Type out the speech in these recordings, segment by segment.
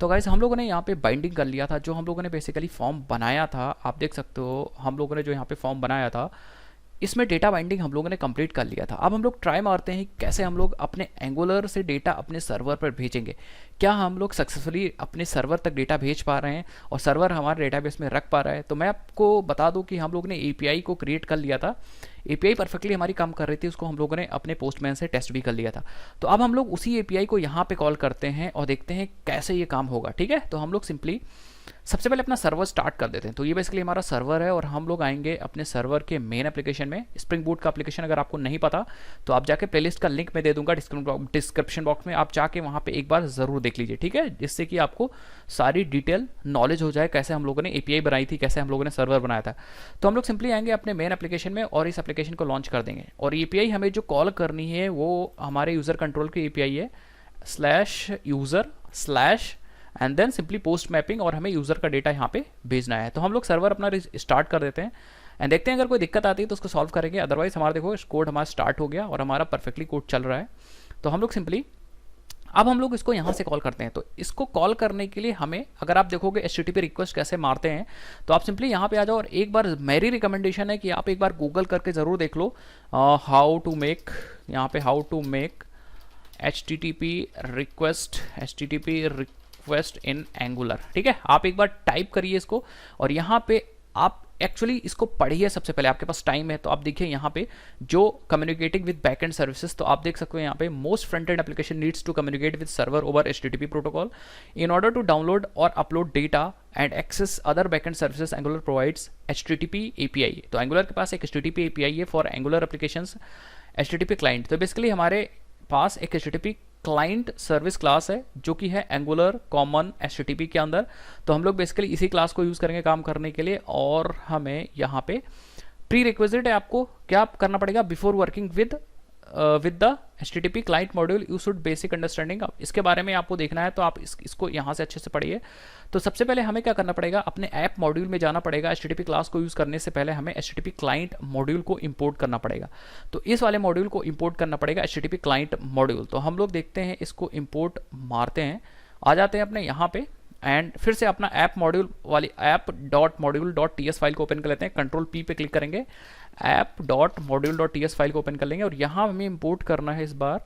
तो गाइस हम लोगों ने यहाँ पे बाइंडिंग कर लिया था, जो हम लोगों ने बेसिकली फॉर्म बनाया था, आप देख सकते हो हम लोगों ने जो यहाँ पे फॉर्म बनाया था इसमें डेटा बाइंडिंग हम लोगों ने कंप्लीट कर लिया था। अब हम लोग ट्राई मारते हैं कैसे हम लोग अपने एंगुलर से डेटा अपने सर्वर पर भेजेंगे। क्या हम लोग सक्सेसफुली अपने सर्वर तक डेटा भेज पा रहे हैं और सर्वर हमारे डेटाबेस में रख पा रहा है। तो मैं आपको बता दूं कि हम लोग ने एपीआई को क्रिएट कर लिया था, एपीआई परफेक्टली हमारी काम कर रही थी, उसको हम लोगों ने अपने पोस्टमैन से टेस्ट भी कर लिया था। तो अब हम लोग उसी एपीआई को यहाँ पे कॉल करते हैं और देखते हैं कैसे ये काम होगा। ठीक है, तो हम लोग सिंपली सबसे पहले अपना सर्वर स्टार्ट कर देते हैं। तो ये बेसिकली हमारा सर्वर है और हम लोग आएंगे अपने सर्वर के मेन एप्लीकेशन में। स्प्रिंग बूट का एप्लीकेशन अगर आपको नहीं पता तो आप जाके प्लेलिस्ट का लिंक मैं दे दूंगा डिस्क्रिप्शन बॉक्स में, आप जाके वहाँ पे एक बार ज़रूर देख लीजिए। ठीक है, जिससे कि आपको सारी डिटेल नॉलेज हो जाए कैसे हम लोगों ने एपीआई बनाई थी, कैसे हम लोगों ने सर्वर बनाया था। तो हम लोग सिंपली आएंगे अपने मेन एप्लीकेशन में और इस एप्लीकेशन को लॉन्च कर देंगे। और एपीआई हमें जो कॉल करनी है वो हमारे यूज़र कंट्रोल की एपीआई है, /user/ and then simply post mapping, और हमें यूज़र का डेटा यहाँ पे भेजना है। तो हम लोग सर्वर अपना स्टार्ट कर देते हैं एंड देखते हैं अगर कोई दिक्कत आती है तो उसको सॉल्व करेंगे। अदरवाइज हमारा देखो कोड हमारा स्टार्ट हो गया और हमारा परफेक्टली कोड चल रहा है। तो हम लोग सिंपली अब हम लोग इसको यहाँ से कॉल करते हैं। तो इसको कॉल करने के लिए हमें, अगर आप देखोगे HTTP रिक्वेस्ट कैसे मारते हैं, तो आप सिंपली यहाँ पे आ जाओ और एक बार मेरी रिकमेंडेशन है कि आप एक बार गूगल करके ज़रूर देख लो how to make HTTP request in Angular. ठीक है, आप एक बार टाइप करिए इसको और यहाँ पे आप एक्चुअली इसको पढ़िए। सबसे पहले आपके पास टाइम है तो आप देखिए यहाँ पे जो कम्युनिकेटिंग विद बैकएंड सर्विसेज, तो आप देख सकते हो यहाँ पे most front end application needs to communicate with server over HTTP protocol in order to download और upload data and access other backend services. Angular provides HTTP API। तो Angular के पास एक HTTP API है for Angular applications HTTP client. तो basically हमारे पास एक HTTP क्लाइंट सर्विस क्लास है जो कि है एंगुलर कॉमन HTTP के अंदर। तो हम लोग बेसिकली इसी क्लास को यूज़ करेंगे काम करने के लिए। और हमें यहाँ पे प्री रिक्विजिट है, आपको क्या करना पड़ेगा before working with the HTTP client module you should basic understanding. इसके बारे में आपको देखना है तो आप इसको यहाँ से अच्छे से पढ़िए। तो सबसे पहले हमें क्या करना पड़ेगा, अपने ऐप मॉड्यूल में जाना पड़ेगा। HTTP क्लास को यूज़ करने से पहले हमें HTTP क्लाइंट मॉड्यूल को इंपोर्ट करना पड़ेगा। तो इस वाले मॉड्यूल को इंपोर्ट करना पड़ेगा HTTP क्लाइंट मॉड्यूल। तो हम लोग देखते हैं, इसको इंपोर्ट मारते हैं, आ जाते हैं अपने यहाँ पे एंड फिर से अपना ऐप मॉड्यूल वाली app.module.ts फाइल को ओपन कर लेते हैं। कंट्रोल P पे क्लिक करेंगे, app.module.ts फाइल को ओपन कर लेंगे और यहाँ हमें इंपोर्ट करना है। इस बार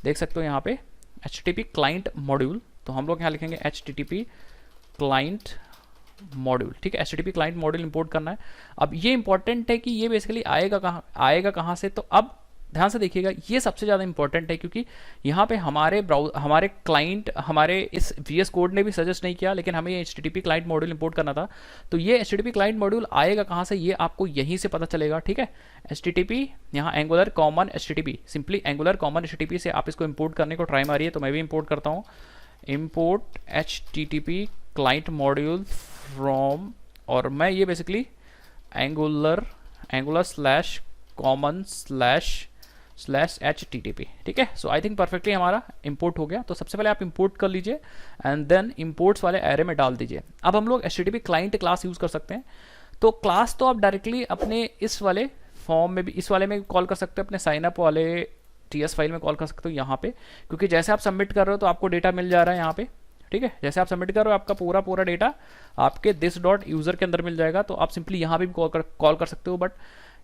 देख सकते हो यहाँ पे HTTP क्लाइंट मॉड्यूल। तो हम लोग यहाँ लिखेंगे HTTP क्लाइंट मॉड्यूल। ठीक है, HTTP क्लाइंट मॉड्यूल इंपोर्ट करना है। अब ये इंपॉर्टेंट है कि ये बेसिकली आएगा कहाँ से। तो अब ध्यान से देखिएगा, ये सबसे ज़्यादा इंपॉर्टेंट है क्योंकि यहाँ पे हमारे क्लाइंट, हमारे इस VS कोड ने भी सजेस्ट नहीं किया, लेकिन हमें ये HTTP क्लाइंट मॉड्यूल इंपोर्ट करना था। तो ये HTTP क्लाइंट मॉड्यूल आएगा कहाँ से, ये आपको यहीं से पता चलेगा। ठीक है, HTTP यहाँ angular common HTTP, simply angular common HTTP से आप इसको इंपोर्ट करने को ट्राई मारिए। तो मैं भी इंपोर्ट करता हूँ, import HTTP client module from, और मैं ये बेसिकली एंगुलर /common/HTTP। ठीक है, सो आई थिंक परफेक्टली हमारा इंपोर्ट हो गया। तो सबसे पहले आप इंपोर्ट कर लीजिए एंड देन इंपोर्ट्स वाले एरे में डाल दीजिए। अब हम लोग HTTP क्लाइंट क्लास यूज़ कर सकते हैं। तो क्लास तो आप डायरेक्टली अपने इस वाले फॉर्म में भी, इस वाले में कॉल कर सकते हो, अपने साइनअप वाले TS फाइल में कॉल कर सकते हो यहाँ पे, क्योंकि जैसे आप सबमिट कर रहे हो तो आपको डेटा मिल जा रहा है यहाँ पे। ठीक है, जैसे आप सबमिट कर रहे हो आपका पूरा डेटा आपके this.user के अंदर मिल जाएगा। तो आप सिंपली यहाँ पे भी कॉल कर सकते हो। बट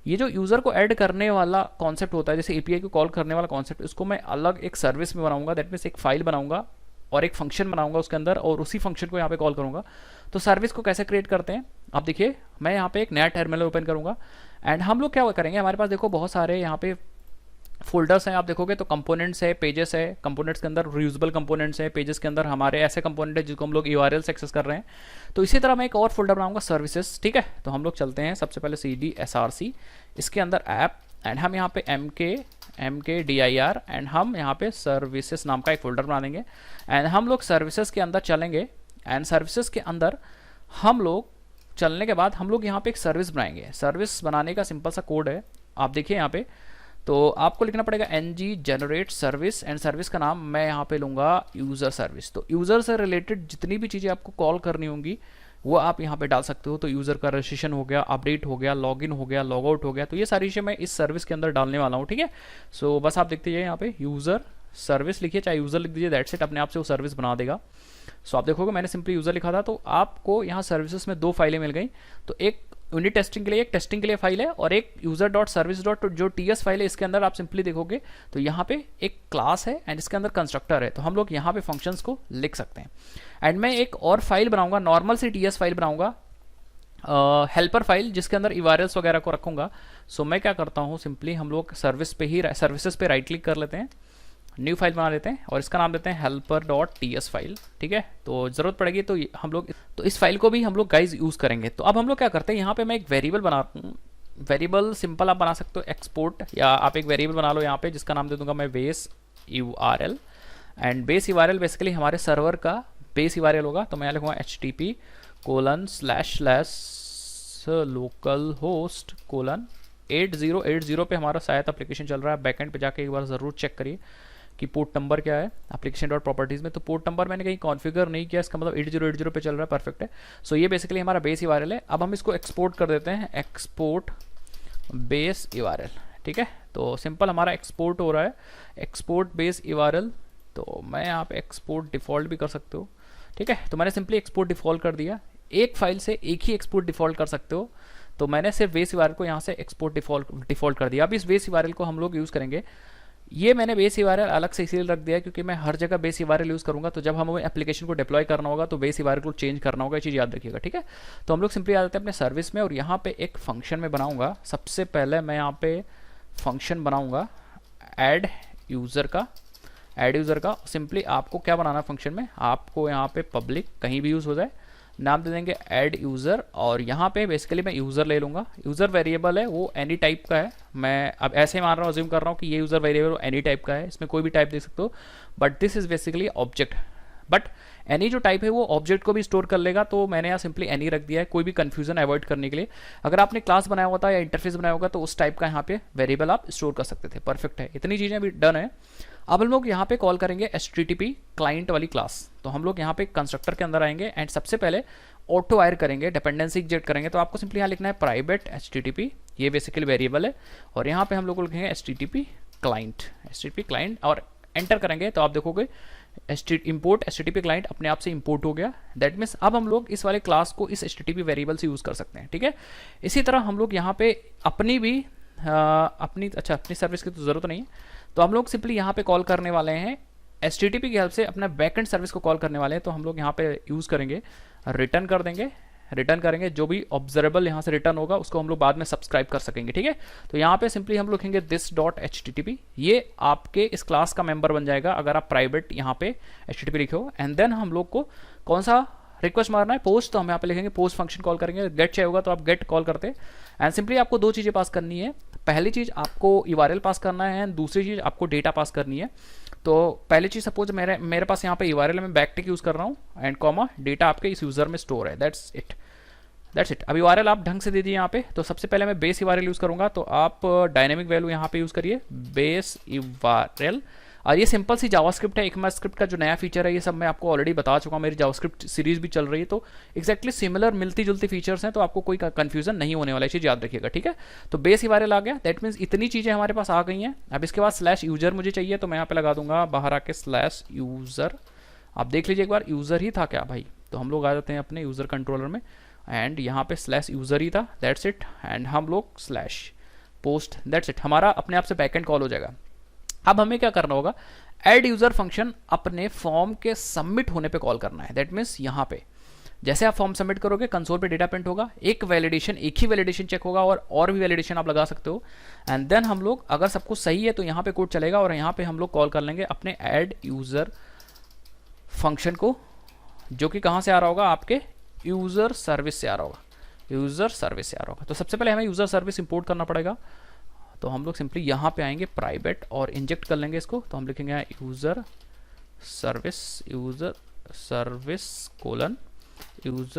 ये जो यूज़र को ऐड करने वाला कॉन्सेप्ट होता है, जैसे एपीआई को कॉल करने वाला कॉन्सेप्ट, इसको मैं अलग एक सर्विस में बनाऊंगा। दैट मीन्स एक फाइल बनाऊंगा और एक फंक्शन बनाऊंगा उसके अंदर, और उसी फंक्शन को यहाँ पे कॉल करूंगा। तो सर्विस को कैसे क्रिएट करते हैं आप देखिए, मैं यहाँ पे एक नया टर्मिनल ओपन करूंगा एंड हम लोग क्या करेंगे, हमारे पास देखो बहुत सारे यहाँ पे फोल्डर्स हैं। आप देखोगे तो कंपोनेंट्स है, पेजेस है, कंपोनेंट्स के अंदर रीयूजेबल कंपोनेंट्स है, पेजेस के अंदर हमारे ऐसे कंपोनेंट है जिसको हम लोग URL से एक्सेस कर रहे हैं। तो इसी तरह मैं एक और फोल्डर बनाऊंगा सर्विसेज। ठीक है, तो हम लोग चलते हैं सबसे पहले CD/SRC, इसके अंदर ऐप, एंड हम यहाँ पे MKDIR एंड हम यहाँ पे सर्विसेज नाम का एक फोल्डर बना देंगे। एंड हम लोग सर्विसेज के अंदर चलेंगे एंड सर्विसेज के अंदर हम लोग चलने के बाद हम लोग यहाँ पे एक सर्विस बनाएंगे। सर्विस बनाने का सिंपल सा कोड है, आप देखिए यहाँ पे। तो आपको लिखना पड़ेगा ng generate service and service का नाम मैं यहाँ पे लूँगा यूज़र सर्विस। तो यूज़र से रिलेटेड जितनी भी चीज़ें आपको कॉल करनी होंगी वो आप यहाँ पे डाल सकते हो। तो यूज़र का रजिस्ट्रेशन हो गया, अपडेट हो गया, लॉगिन हो गया, लॉग आउट हो गया, तो ये सारी चीज़ें मैं इस सर्विस के अंदर डालने वाला हूँ। ठीक है, सो बस आप देखते जाइए यहाँ पे यूज़र सर्विस लिखिए, चाहे यूज़र लिख दीजिए, दैट्स इट, अपने आप से वो सर्विस बना देगा। सो आप देखोगे मैंने सिंपली यूज़र लिखा था, तो आपको यहाँ सर्विसेज में 2 फाइलें मिल गई। तो एक यूनिट टेस्टिंग के लिए, एक टेस्टिंग के लिए फाइल है, और एक यूजर डॉट सर्विस डॉट जो टीएस फाइल है, इसके अंदर आप सिंपली देखोगे तो यहाँ पे एक क्लास है एंड इसके अंदर कंस्ट्रक्टर है। तो हम लोग यहाँ पे फंक्शंस को लिख सकते हैं। एंड मैं एक और फाइल बनाऊंगा, नॉर्मल सी टीएस फाइल बनाऊंगा, हेल्पर फाइल, जिसके अंदर यूआरएल्स वगैरह को रखूंगा। सो मैं क्या करता हूँ, सिंपली हम लोग सर्विसेज पे राइट क्लिक कर लेते हैं, न्यू फाइल बना लेते हैं और इसका नाम देते हैं हेल्पर डॉट टीएस फाइल। ठीक है, तो ज़रूरत पड़ेगी तो हम लोग तो इस फाइल को भी हम लोग गाइज यूज़ करेंगे। तो अब हम लोग क्या करते हैं, यहाँ पे मैं एक वेरिएबल बना, वेरिएबल सिंपल आप बना सकते हो एक्सपोर्ट, या आप एक वेरिएबल बना लो यहाँ पे जिसका नाम दे दूंगा मैं base URL. And base URL basically हमारे सर्वर का बेस यूआरएल होगा। तो मैं लिखूँगा http://localhost:8080 पे हमारा शायद एप्लीकेशन चल रहा है। बैकएंड पे जाके एक बार ज़रूर चेक करिए कि पोर्ट नंबर क्या है एप्लीकेशन डॉट प्रॉपर्टीज़ में। तो पोर्ट नंबर मैंने कहीं कॉन्फ़िगर नहीं किया, इसका मतलब 8080 पे चल रहा है, परफेक्ट है। सो ये बेसिकली हमारा बेस यूआरएल है। अब हम इसको एक्सपोर्ट कर देते हैं, एक्सपोर्ट बेस यूआरएल। ठीक है, तो सिंपल हमारा एक्सपोर्ट हो रहा है, एक्सपोर्ट बेस यूआरएल। तो मैं यहाँ पे एक्सपोर्ट डिफ़ॉल्ट भी कर सकते हो। ठीक है, तो मैंने सिंपली एक्सपोर्ट डिफ़ॉल्ट कर दिया। एक फाइल से एक ही एक्सपोर्ट डिफ़ॉल्ट कर सकते हो, तो मैंने सिर्फ बेस यूआरएल को यहाँ से एक्सपोर्ट डिफ़ॉल्ट कर दिया। अब इस बेस यूआरएल को हम लोग यूज़ करेंगे। ये मैंने बेस यूआरएल अलग से इसीलिए रख दिया क्योंकि मैं हर जगह बेस यूआरएल यूज़ करूँगा, तो जब हमें एप्लीकेशन को डिप्लॉय करना होगा तो बेस यूआरएल को चेंज करना होगा, ये चीज़ याद रखिएगा। ठीक है, तो हम लोग सिंपली आ जाते हैं अपने सर्विस में और यहाँ पे एक फंक्शन में बनाऊँगा। सबसे पहले मैं यहाँ पे फंक्शन बनाऊँगा ऐड यूज़र का। सिंपली आपको क्या बनाना है फंक्शन में, आपको यहाँ पे पब्लिक कहीं भी यूज़ हो जाए, नाम दे देंगे ऐड यूज़र, और यहाँ पे बेसिकली मैं यूज़र ले लूँगा। यूज़र वेरिएबल है वो एनी टाइप का है, मैं अब ऐसे ही मान रहा हूँ, अज्यूम कर रहा हूँ कि ये यूज़र वेरिएबल एनी टाइप का है, इसमें कोई भी टाइप दे सकते हो, but this is basically object. But any जो टाइप है वो ऑब्जेक्ट को भी स्टोर कर लेगा, तो मैंने यहाँ सिंपली एनी रख दिया है, कोई भी कन्फ्यूजन अवॉइड करने के लिए। अगर आपने क्लास बनाया होता या इंटरफेस बनाया होगा तो उस टाइप का यहाँ पे वेरिएबल आप स्टोर कर सकते थे। परफेक्ट है, इतनी चीज़ें भी डन है। अब हम लोग यहाँ पे कॉल करेंगे HTTP क्लाइंट वाली क्लास। तो हम लोग यहाँ पे कंस्ट्रक्टर के अंदर आएंगे एंड सबसे पहले ऑटो वायर करेंगे, डिपेंडेंसी इंजेक्ट करेंगे। तो आपको सिंपली यहाँ लिखना है प्राइवेट HTTP, ये बेसिकली वेरिएबल है, और यहाँ पे हम लोग को लिखेंगे HTTP क्लाइंट और एंटर करेंगे। तो आप देखोगे इंपोर्ट HTTP क्लाइंट अपने आप से इंपोर्ट हो गया। दैट मीन्स अब हम लोग इस वाले क्लास को इस HTTP वेरिएबल से यूज़ कर सकते हैं। ठीक है, इसी तरह हम लोग यहाँ पे अपनी भी अपनी सर्विस की तो ज़रूरत नहीं है, तो हम लोग सिंपली यहाँ पे कॉल करने वाले हैं HTTP की हेल्प से अपना बैकएंड सर्विस को कॉल करने वाले हैं। तो हम लोग यहाँ पे यूज़ करेंगे रिटर्न करेंगे, जो भी ऑब्जर्वेबल यहाँ से रिटर्न होगा उसको हम लोग बाद में सब्सक्राइब कर सकेंगे। ठीक है, तो यहाँ पे सिंपली हम लोग लिखेंगे दिस डॉट HTTP, ये आपके इस क्लास का मेंबर बन जाएगा अगर आप प्राइवेट यहाँ पे HTTP लिखे हो। एंड देन हम लोग को कौन सा रिक्वेस्ट मारना है, पोस्ट, तो हम यहाँ पे लिखेंगे पोस्ट फंक्शन कॉल करेंगे। गेट चाहिए होगा तो आप गेट कॉल करते हैं। एंड सिंपली आपको 2 चीज़ें पास करनी है, पहली चीज़ आपको URL पास करना है एंड दूसरी चीज़ आपको डेटा पास करनी है। तो पहली चीज़ सपोज मेरे पास यहाँ पे URL में बैकटिक यूज़ कर रहा हूँ एंड कॉमा डेटा आपके इस यूज़र में स्टोर है। That's it. अब URL आप ढंग से दे दिए यहाँ पे। तो सबसे पहले मैं बेस URL यूज़ करूँगा, तो आप डायनेमिक वैल्यू यहाँ पे यूज़ करिए बेस URL। और ये सिंपल सी जावास्क्रिप्ट है, ECMAScript का जो नया फीचर है ये सब मैं आपको ऑलरेडी बता चुका हूँ, मेरी जावास्क्रिप्ट सीरीज भी चल रही है, तो एक्जैक्टली सिमिलर मिलती जुलती फीचर्स हैं, तो आपको कोई कंफ्यूजन नहीं होने वाला है, चीज़ याद रखिएगा। ठीक है, तो बेस URL आ गया, दैट मीन्स इतनी चीज़ें हमारे पास आ गई हैं। अब इसके बाद /user मुझे चाहिए, तो मैं यहाँ पे लगा दूंगा बाहर आके /user। आप देख लीजिए एक बार यूज़र ही था क्या भाई, तो हम लोग आ जाते हैं अपने यूज़र कंट्रोलर में एंड यहाँ पे /user ही था, दैट्स इट। एंड हम लोग /post, दैट्स इट, हमारा अपने आप से बैकएंड कॉल हो जाएगा। अब हमें क्या करना होगा, ऐड यूज़र फंक्शन अपने फॉर्म के सबमिट होने पे कॉल करना है। दैट मीन्स यहाँ पे जैसे आप फॉर्म सबमिट करोगे कंसोल पे डेटा प्रिंट होगा, एक ही वैलिडेशन चेक होगा और भी वैलिडेशन आप लगा सकते हो। एंड देन हम लोग अगर सब कुछ सही है तो यहाँ पे कोड चलेगा और यहाँ पे हम लोग कॉल कर लेंगे अपने ऐड यूज़र फंक्शन को, जो कि कहाँ से आ रहा होगा, आपके यूज़र सर्विस से आ रहा होगा। तो सबसे पहले हमें यूज़र सर्विस इंपोर्ट करना पड़ेगा। तो हम लोग सिंपली यहाँ पे आएंगे प्राइवेट और इंजेक्ट कर लेंगे इसको। तो हम लिखेंगे यूज़र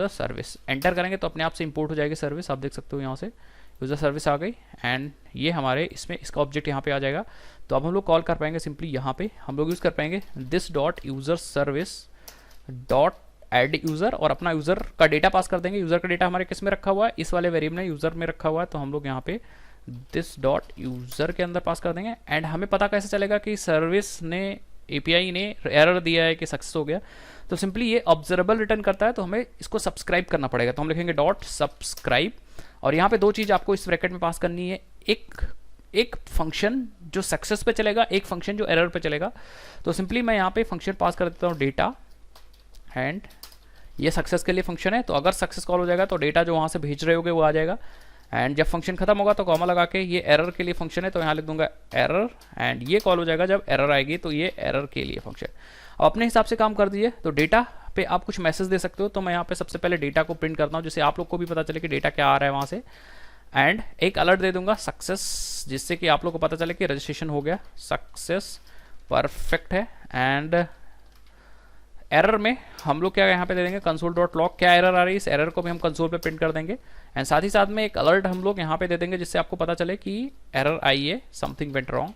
सर्विस एंटर करेंगे तो अपने आप से इंपोर्ट हो जाएगी सर्विस। आप देख सकते हो यहाँ से यूज़र सर्विस आ गई एंड ये हमारे इसका ऑब्जेक्ट यहाँ पे आ जाएगा। तो अब हम लोग कॉल कर पाएंगे सिंपली यहाँ पे हम लोग यूज़ कर पाएंगे this dot user service dot add user और अपना यूज़र का डेटा पास कर देंगे। यूज़र का डेटा हमारे किस में रखा हुआ है, इस वाले वेरिएबल में यूज़र में रखा हुआ है। तो हम लोग यहाँ पे दिस डॉट यूज़र के अंदर पास कर देंगे। एंड हमें पता कैसे चलेगा कि सर्विस ने API ने एरर दिया है कि सक्सेस हो गया, तो सिंपली ये ऑब्जर्वेबल रिटर्न करता है, तो हमें इसको सब्सक्राइब करना पड़ेगा। तो हम लिखेंगे डॉट सब्सक्राइब, और यहाँ पे दो चीज़ आपको इस ब्रैकेट में पास करनी है, एक फंक्शन जो सक्सेस पे चलेगा, एक फंक्शन जो एरर पे चलेगा। तो सिंपली मैं यहाँ पे फंक्शन पास कर देता हूँ डेटा, एंड ये सक्सेस के लिए फंक्शन है, तो अगर सक्सेस कॉल हो जाएगा तो डेटा जो वहाँ से भेज रहे होगे वो आ जाएगा। एंड जब फंक्शन खत्म होगा तो कॉमा लगा के ये एरर के लिए फंक्शन है, तो यहाँ लिख दूंगा एरर, एंड ये कॉल हो जाएगा जब एरर आएगी, तो ये एरर के लिए फंक्शन। अब अपने हिसाब से काम कर दीजिए। तो डेटा पे आप कुछ मैसेज दे सकते हो, तो मैं यहाँ पे सबसे पहले डेटा को प्रिंट करता हूँ, जिससे आप लोग को भी पता चले कि डेटा क्या आ रहा है वहाँ से। एंड एक अलर्ट दे दूंगा सक्सेस, जिससे कि आप लोग को पता चले कि रजिस्ट्रेशन हो गया, सक्सेस परफेक्ट है। एंड एरर में हम लोग क्या यहाँ पे दे देंगे कंसोल डॉट लॉग, क्या एरर आ रही है इस एरर को भी हम कंसोल पे प्रिंट कर देंगे। एंड साथ ही साथ में एक अलर्ट हम लोग यहाँ पे दे देंगे, जिससे आपको पता चले कि एरर आई है, something went wrong,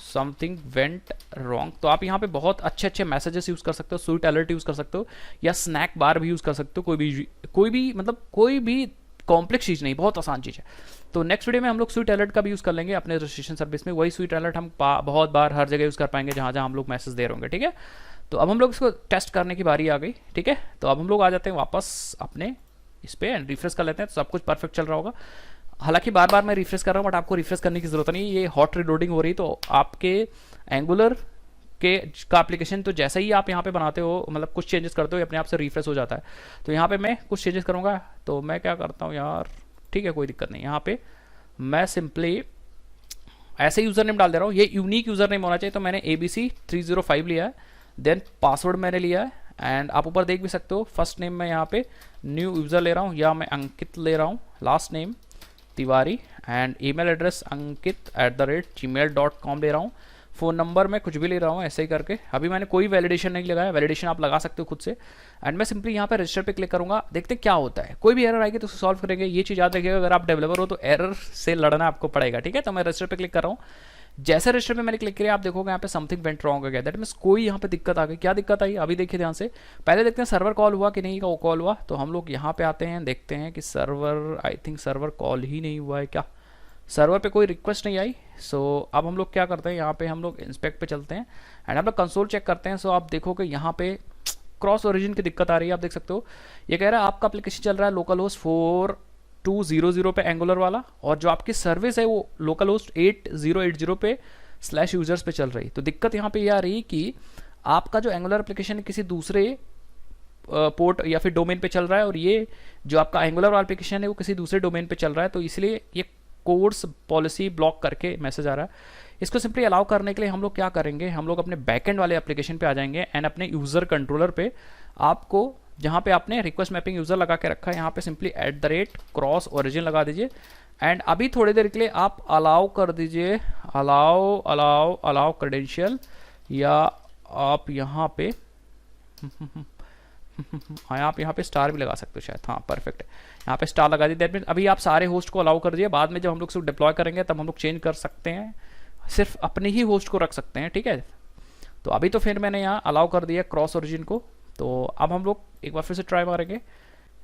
something went wrong. तो आप यहाँ पे बहुत अच्छे अच्छे मैसेजेस यूज़ कर सकते हो, स्वीट अलर्ट यूज़ कर सकते हो, या स्नैक बार भी यूज़ कर सकते हो, कोई भी कॉम्प्लेक्स चीज़ नहीं, बहुत आसान चीज़ है। तो नेक्स्ट वीडियो में हम लोग स्वीट अलर्ट का भी यूज़ कर लेंगे अपने रजिस्ट्रेशन सर्विस में। वही स्वीट अलर्ट हम बहुत बार हर जगह यूज़ कर पाएंगे जहाँ जहाँ हम लोग मैसेज दे रहे होंगे, ठीक है। तो अब हम लोग इसको टेस्ट करने की बारी आ गई, ठीक है। तो अब हम लोग आ जाते हैं वापस अपने इस पे एंड रिफ्रेश कर लेते हैं, तो सब कुछ परफेक्ट चल रहा होगा। हालांकि बार बार मैं रिफ्रेश कर रहा हूँ, बट आपको रिफ्रेश करने की जरूरत नहीं, ये हॉट रीलोडिंग हो रही, तो आपके एंगुलर का एप्लीकेशन तो जैसे ही आप यहाँ पे बनाते हो, मतलब कुछ चेंजेस करते हो, अपने आप से रिफ्रेश हो जाता है। तो यहाँ पे मैं कुछ चेंजेस करूँगा, तो मैं क्या करता हूँ यार, ठीक है कोई दिक्कत नहीं, यहाँ पे मैं सिंपली ऐसे यूज़र नेम डाल दे रहा हूँ। ये यूनिक यूज़र नेम होना चाहिए, तो मैंने ABC305 लिया है, देन पासवर्ड मैंने लिया है। एंड आप ऊपर देख भी सकते हो, फर्स्ट नेम मैं यहाँ पे न्यू यूज़र ले रहा हूँ, या मैं अंकित ले रहा हूँ, last name Tiwari, and email address ankit@gmail.com ले रहा हूँ। फ़ोन नंबर मैं कुछ भी ले रहा हूँ ऐसे ही करके। अभी मैंने कोई वैलिडेशन नहीं लगाया, वैलिडेशन आप लगा सकते हो खुद से। एंड मैं सिंपली यहाँ पे रजिस्टर पे क्लिक करूँगा, देखते हैं क्या होता है। कोई भी एरर आएगी तो उसको सॉल्व करेंगे। ये चीज़ याद रखिएगा, अगर आप डेवलपर हो तो एरर से लड़ना आपको पड़ेगा, ठीक है। तो मैं रजिस्टर पे क्लिक कर रहा हूँ, जैसे रजिस्टर पे मैंने क्लिक किया आप देखोगे यहाँ पे समथिंग वेंट रॉन्ग हो गया, दैट मीन्स कोई यहाँ पे दिक्कत आ गई। क्या दिक्कत आई अभी देखिए ध्यान से, पहले देखते हैं सर्वर कॉल हुआ कि नहीं का कॉल हुआ। तो हम लोग यहाँ पे आते हैं, देखते हैं कि server, I think server call ही नहीं हुआ है क्या, सर्वर पे कोई रिक्वेस्ट नहीं आई। सो अब हम लोग क्या करते हैं, यहाँ पे हम लोग इंस्पेक्ट पे चलते हैं एंड हम लोग कंसोल चेक करते हैं। सो आप देखोगे यहाँ पे क्रॉस ओरिजिन की दिक्कत आ रही है, आप देख सकते हो। ये कह रहा है आपका एप्लीकेशन चल रहा है लोकल होस्ट 4200 पे एंगुलर वाला, और जो आपकी सर्विस है वो लोकल होस्ट 8080 पे /users पे चल रही। तो दिक्कत यहाँ पे ये आ रही कि आपका जो एंगुलर एप्लीकेशन किसी दूसरे पोर्ट या फिर डोमेन पे चल रहा है, और ये जो आपका एंगुलर वाला एप्लीकेशन है वो किसी दूसरे डोमेन पे चल रहा है। तो इसलिए ये कोर्स पॉलिसी ब्लॉक करके मैसेज आ रहा है। इसको सिंपली अलाउ करने के लिए हम लोग क्या करेंगे, हम लोग अपने बैकएंड वाले एप्लीकेशन पे आ जाएंगे एंड अपने यूज़र कंट्रोलर पे आपको जहाँ पे आपने रिक्वेस्ट मैपिंग यूज़र लगा के रखा है, यहाँ पे सिंपली @cross origin लगा दीजिए। एंड अभी थोड़ी देर के लिए आप अलाउ कर दीजिए, अलाउ क्रेडेंशियल, या आप यहाँ पे आप यहाँ पे स्टार भी लगा सकते हो शायद, हाँ परफेक्ट है, यहाँ पे स्टार लगा दीजिए। दैट मीन अभी आप सारे होस्ट को अलाउ कर दिए, बाद में जब हम लोग उसको डिप्लॉय करेंगे तब हम लोग चेंज कर सकते हैं, सिर्फ अपने ही होस्ट को रख सकते हैं, ठीक है। तो अभी तो फिर मैंने यहाँ अलाउ कर दिया क्रॉस ओरिजिन को। तो अब हम लोग एक बार फिर से ट्राई मारेंगे,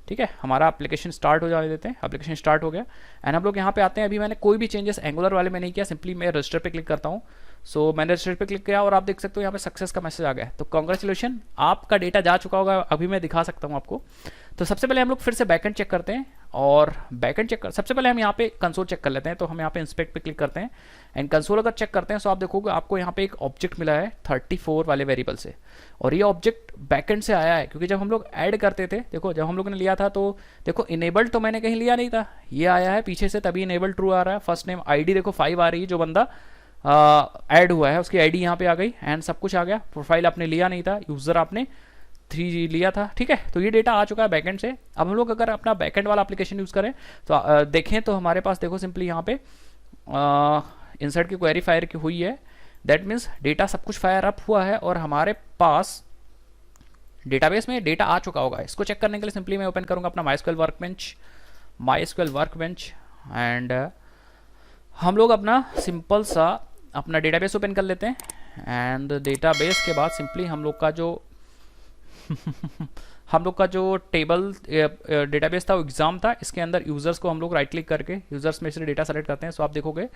ठीक है। हमारा एप्लीकेशन स्टार्ट हो जाने देते हैं, एप्लीकेशन स्टार्ट हो गया एंड हम लोग यहाँ पे आते हैं। अभी मैंने कोई भी चेंजेस एंगुलर वाले में नहीं किया, सिंपली मैं रजिस्टर पे क्लिक करता हूँ। सो मैंने रजिस्टर पे क्लिक किया और आप देख सकते हो यहाँ पे सक्सेस का मैसेज आ गया है। तो कॉन्ग्रेचुलेशन, आपका डेटा जा चुका होगा, अभी मैं दिखा सकता हूँ आपको। तो सबसे पहले हम लोग फिर से बैकएंड चेक करते हैं, और बैकएंड चेक कर सबसे पहले हम यहाँ पे कंसोल चेक कर लेते हैं। तो हम यहाँ पे इंस्पेक्ट पे क्लिक करते हैं एंड कंसोल अगर चेक करते हैं तो आप देखोगे आपको यहाँ पे एक ऑब्जेक्ट मिला है 34 वाले वेरिएबल से, और ये ऑब्जेक्ट बैकएंड से आया है, क्योंकि जब हम लोग ऐड करते थे, देखो जब हम लोगों ने लिया था तो देखो इनेबल्ड तो मैंने कहीं लिया नहीं था, ये आया है पीछे से, तभी इनेबल ट्रू आ रहा है। फर्स्ट नेम आईडी देखो 5 आ रही है, जो बंदा ऐड हुआ है उसकी आईडी यहाँ पे आ गई एंड सब कुछ आ गया। प्रोफाइल आपने लिया नहीं था, यूज़र आपने 3 लिया था, ठीक है। तो ये डेटा आ चुका है बैकएंड से। अब हम लोग अगर अपना बैकएंड वाला एप्लीकेशन यूज़ करें तो देखें तो हमारे पास देखो सिंपली यहाँ पे इंसर्ट की क्वेरी फायर की हुई है, दैट मीन्स डेटा सब कुछ फायर अप हुआ है और हमारे पास डेटाबेस में डेटा आ चुका होगा। इसको चेक करने के लिए सिंपली मैं ओपन करूँगा अपना MySQL वर्कबेंच एंड हम लोग अपना सिंपल सा अपना डेटाबेस ओपन कर लेते हैं। एंड डेटाबेस के बाद सिंपली हम लोग का जो टेबल डेटाबेस था वो एग्जाम था, इसके अंदर यूज़र्स को हम लोग राइट क्लिक करके यूज़र्स में से डेटा सेलेक्ट करते हैं। सो आप देखोगे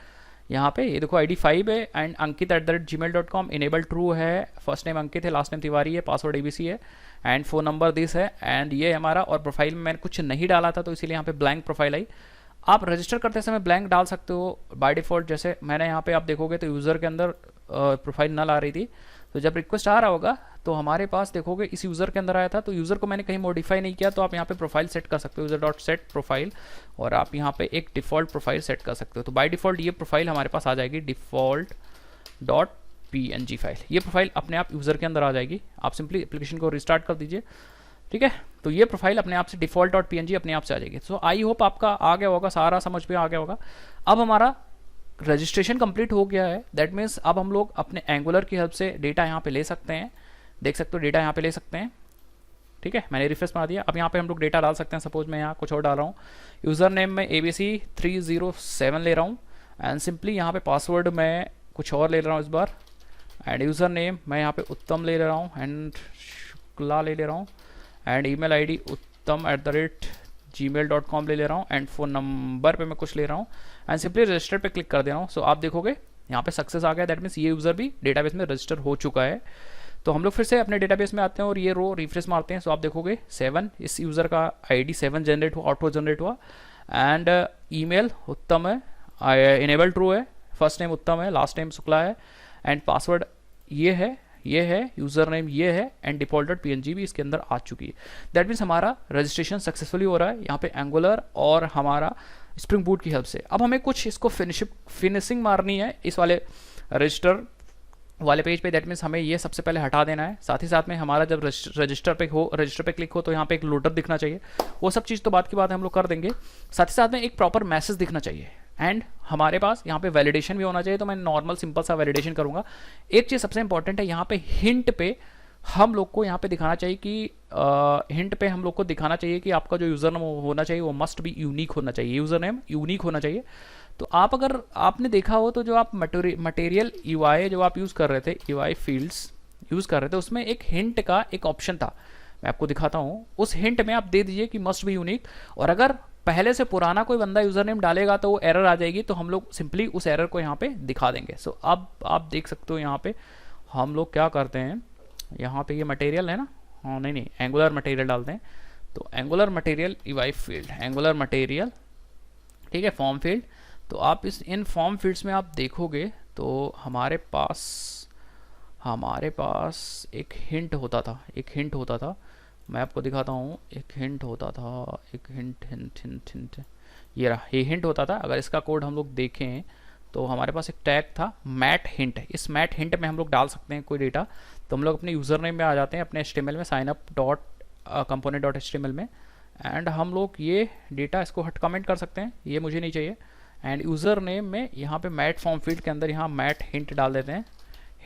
यहाँ पे ये देखो आईडी 5 है एंड ankit@gmail.com, इनेबल ट्रू है, फर्स्ट नेम अंकित है, लास्ट नेम तिवारी है, पासवर्ड ABC है एंड फ़ोन नंबर दिस है एंड ये हमारा। और प्रोफाइल में मैंने कुछ नहीं डाला था तो इसीलिए यहाँ पे ब्लैंक प्रोफाइल आई। आप रजिस्टर करते समय ब्लैंक डाल सकते हो बाय डिफ़ॉल्ट, जैसे मैंने यहाँ पे आप देखोगे तो यूज़र के अंदर प्रोफाइल नल आ रही थी, तो जब रिक्वेस्ट आ रहा होगा तो हमारे पास देखोगे इस यूज़र के अंदर आया था, तो यूज़र को मैंने कहीं मॉडिफाई नहीं किया, तो आप यहाँ पे प्रोफाइल सेट कर सकते हो यूज़र डॉट सेट प्रोफाइल, और आप यहाँ पे एक डिफ़ॉल्ट प्रोफाइल सेट कर सकते हो। तो बाय डिफ़ॉल्ट ये प्रोफाइल हमारे पास आ जाएगी डिफ़ॉल्ट डॉट PNG फाइल, ये प्रोफाइल अपने आप यूज़र के अंदर आ जाएगी। आप सिंपली एप्लीकेशन को रिस्टार्ट कर दीजिए, ठीक है, तो ये प्रोफाइल अपने आप से डिफ़ॉल्ट डॉट PNG अपने आप से आ जाएगी। सो आई होप आपका आ गया होगा, सारा समझ में आ गया होगा। अब हमारा रजिस्ट्रेशन कंप्लीट हो गया है, दैट मीन्स अब हम लोग अपने एंगुलर की हेल्प से डेटा यहाँ पे ले सकते हैं, देख सकते हो डेटा यहाँ पे ले सकते हैं, ठीक है, मैंने रिफ्रेश मार दिया। अब यहाँ पे हम लोग डेटा डाल सकते हैं, सपोज मैं यहाँ कुछ और डाल रहा हूँ, यूज़र नेम में ABC307 ले रहा हूँ एंड सिंपली यहाँ पे पासवर्ड मैं कुछ और ले रहा हूँ इस बार, एंड यूज़र नेम मैं यहाँ पे उत्तम ले रहा हूँ एंड शुक्ला ले रहा हूँ एंड ईमेल आईडी uttam@gmail.com ले रहा हूँ एंड फ़ोन नंबर पे मैं कुछ ले रहा हूँ एंड सिंपली रजिस्टर पे क्लिक कर दे रहा हूँ। सो आप देखोगे यहाँ पे सक्सेस आ गया, दैट मीन्स ये यूज़र भी डेटाबेस में रजिस्टर हो चुका है। तो हम लोग फिर से अपने डेटाबेस में आते हैं और ये रो रिफ्रेश मारते हैं। सो आप देखोगे 7, इस यूज़र का ID 7 जनरेट हुआ, ऑटो जनरेट हुआ एंड ईमेल उत्तम है, इनेबल ट्रू है, फर्स्ट नेम उत्तम है, लास्ट नेम शुक्ला है एंड पासवर्ड ये है, यूज़र नेम ये है एंड डिफॉल्ट डॉट PNG भी इसके अंदर आ चुकी है। दैट मीन्स हमारा रजिस्ट्रेशन सक्सेसफुली हो रहा है यहाँ पे एंगुलर और हमारा स्प्रिंग बूट की हेल्प से। अब हमें कुछ इसको फिनिशिंग मारनी है इस वाले रजिस्टर वाले पेज पे, दैट मीन्स हमें ये सबसे पहले हटा देना है। साथ ही साथ में हमारा जब रजिस्टर पे क्लिक हो तो यहाँ पे एक लोडर दिखना चाहिए, वो सब चीज़ तो बात की बात है, हम लोग कर देंगे। साथ ही साथ में एक प्रॉपर मैसेज दिखना चाहिए एंड हमारे पास यहाँ पे वैलिडेशन भी होना चाहिए, तो मैं नॉर्मल सिंपल सा वैलिडेशन करूँगा। एक चीज़ सबसे इंपॉर्टेंट है, यहाँ पे हिंट पे हम लोग को यहाँ पे दिखाना चाहिए कि हिंट पे हम लोग को दिखाना चाहिए कि आपका जो यूज़र नेम होना चाहिए वो मस्ट बी यूनिक होना चाहिए, यूज़र नेम यूनिक होना चाहिए। तो आप अगर आपने देखा हो तो जो आप मटेरियल UI जो आप यूज़ कर रहे थे, UI फील्ड्स यूज़ कर रहे थे, उसमें एक हिंट का एक ऑप्शन था, मैं आपको दिखाता हूँ। उस हिंट में आप दे दीजिए कि मस्ट बी यूनिक, और अगर पहले से पुराना कोई बंदा यूज़र नेम डालेगा तो वो एरर आ जाएगी, तो हम लोग सिंपली उस एरर को यहाँ पे दिखा देंगे। सो अब आप देख सकते हो यहाँ पे हम लोग क्या करते हैं, यहाँ पे ये मटेरियल है ना, हाँ नहीं एंगुलर मटेरियल डालते हैं। तो angular material UI field, angular material, ठीक है, फॉर्म फील्ड। तो आप इन फॉर्म फील्ड्स में आप देखोगे तो हमारे पास एक हिंट होता था, मैं आपको दिखाता हूँ, एक हिंट होता था, एक हिंट ये रहा, ये हिंट होता था। अगर इसका कोड हम लोग देखें तो हमारे पास एक टैग था मैट हिंट, इस मैट हिंट में हम लोग डाल सकते हैं कोई डेटा। तो हम लोग अपने यूज़र नेम में आ जाते हैं, अपने HTML में sign up dot component dot HTML में, एंड हम लोग ये डेटा इसको हट कमेंट कर सकते हैं, ये मुझे नहीं चाहिए। एंड यूज़र नेम में यहाँ पे मैट फॉर्म फील्ड के अंदर यहाँ मैट हिंट डाल देते हैं,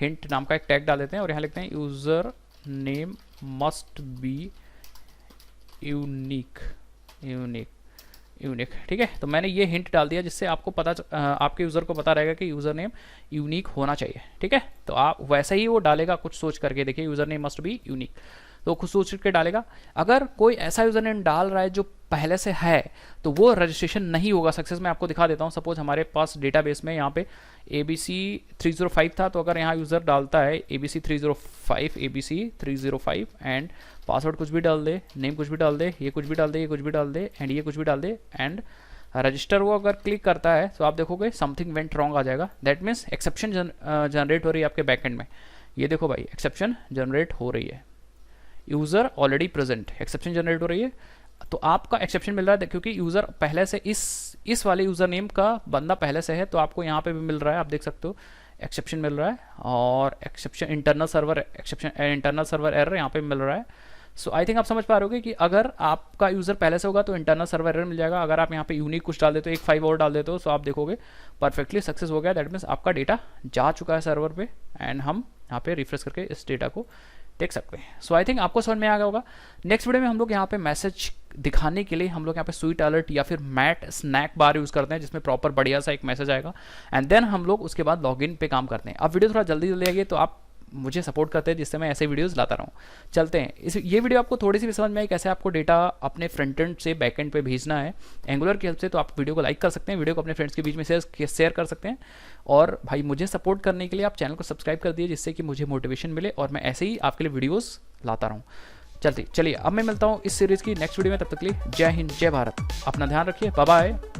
हिंट नाम का एक टैग डाल देते हैं और यहाँ लिखते हैं user name must be unique, ठीक है। तो मैंने ये हिंट डाल दिया जिससे आपको पता आपके यूज़र को पता रहेगा कि यूज़र नेम यूनिक होना चाहिए, ठीक है। तो आप वैसे ही वो डालेगा, कुछ सोच करके देखिए, user name must be unique, तो खुद सोच के डालेगा। अगर कोई ऐसा यूज़र नेम डाल रहा है जो पहले से है तो वो रजिस्ट्रेशन नहीं होगा सक्सेस। मैं आपको दिखा देता हूँ, सपोज हमारे पास डेटाबेस में यहाँ पे ABC305 था, तो अगर यहाँ यूज़र डालता है ABC305 एंड पासवर्ड कुछ भी डाल दे, नेम कुछ भी डाल दे, ये कुछ भी डाल दे, ये कुछ भी डाल दे एंड ये कुछ भी डाल दे एंड रजिस्टर वो अगर क्लिक करता है तो आप देखोगे समथिंग वेंट रॉन्ग आ जाएगा। दैट मीन्स एक्सेप्शन जनरेट हो रही है आपके बैकएंड में। ये देखो भाई, एक्सेप्शन जनरेट हो रही है, user already present, exception generate हो रही है। तो आपका एक्सेप्शन मिल रहा है क्योंकि यूज़र पहले से इस वाले यूज़र नेम का बंदा पहले से है, तो आपको यहाँ पे भी मिल रहा है, आप देख सकते हो एक्सेप्शन मिल रहा है, और एक्सेप्शन इंटरनल सर्वर एरर यहाँ पे मिल रहा है। सो आई थिंक आप समझ पा रहे होगे कि अगर आपका यूज़र पहले से होगा तो इंटरनल सर्वर एरर मिल जाएगा। अगर आप यहाँ पे यूनिक कुछ डाल देते हो, एक 5 और डाल देते हो, तो आप देखोगे परफेक्टली सक्सेस हो गया। दैट मीन्स आपका डेटा जा चुका है सर्वर पे एंड हम यहाँ पे रिफ्रेश करके इस डेटा को देख सकते हैं। सो आई थिंक आपको समझ में आ गया होगा। नेक्स्ट वीडियो में हम लोग यहाँ पे मैसेज दिखाने के लिए हम लोग यहाँ पे स्वीट अलर्ट या फिर मैट स्नैक बार यूज़ करते हैं, जिसमें प्रॉपर बढ़िया सा एक मैसेज आएगा एंड देन हम लोग उसके बाद लॉगिन पे काम करते हैं। अब वीडियो थोड़ा जल्दी आ गई तो आप मुझे सपोर्ट करते हैं, जिससे मैं ऐसे वीडियोस लाता रहूँ। चलते हैं, ये वीडियो आपको थोड़ी सी भी समझ में आई कैसे आपको डेटा अपने फ्रंट एंड से बैक एंड पे भेजना है एंगुलर की हेल्प से, तो आप वीडियो को लाइक कर सकते हैं, वीडियो को अपने फ्रेंड्स के बीच में शेयर कर सकते हैं। और भाई मुझे सपोर्ट करने के लिए आप चैनल को सब्सक्राइब कर दिए, जिससे कि मुझे मोटिवेशन मिले और मैं ऐसे ही आपके लिए वीडियोज़ लाता रहूँ। चलिए अब मैं मिलता हूँ इस सीरीज़ की नेक्स्ट वीडियो में, तब तक के लिए जय हिंद जय भारत, अपना ध्यान रखिए, बाय बाय।